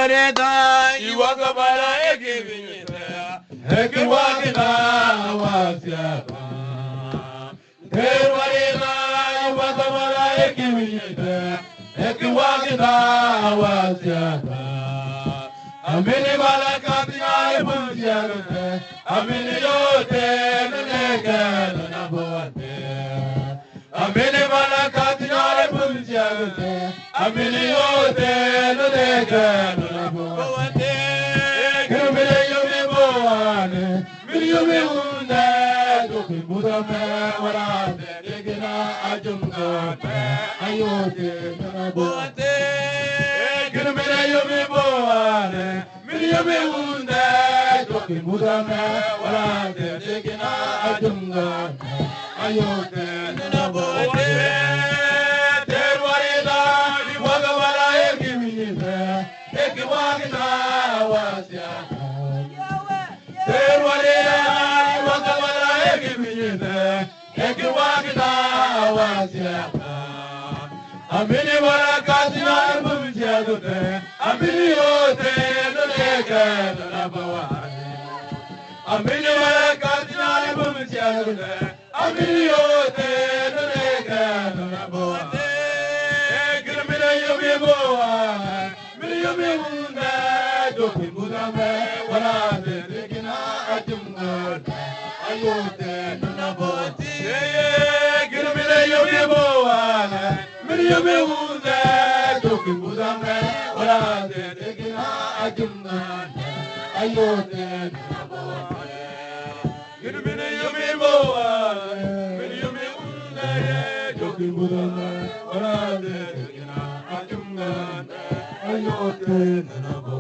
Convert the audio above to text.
Terwareda, Iwakabara, Ekivinita, Ekiwakina, Wasiaba. Terwareda, Iwakabara, Ekivinita, Ekiwakina, Wasiaba. Amini Malakatina, Ebusiagate, Amini Yote, Nuneka, Naboate. Amini Malakatina, Ebusiagate, Amini Yote, Nuneka, Naboate. Kirmile Yumi Boane, Miliyumi Hunde, Toki Budame, Warate, Degina, Ajumgate, Ayote, Naboate. Kirmile Yumi Boane, Miliyumi Hunde, Toki Budame, Warate, Degina, Ajumgate, Ayote, Naboate. Terwareda, Iwakabara, Ekivinita, Ekiwakina, Wasiaba. Terwareda, Iwakabara, Ekivinita, Ekiwakina, Wasiaba. Amini Malakatina, Ebusiagate, Amini Yote, Nuneka, Naboate. Amini Malakatina, Ebusiagate, Amini Yote, Nuneka, Naboate. Kirmile Yumi Boane, Miliyumi Hunde, Toki Budame, Warate, Degina, Ajumgate, Ayote, Naboate. Kirmile Yumi Boane, Miliyumi Hunde, Toki Budame, Warate, Degina, Ajumgate, Ayote, Naboate. Kirmile Yumi Boane, Miliyumi Hunde, Toki Budame, Warate, Degina, Ajumgate, Ayote, Naboate.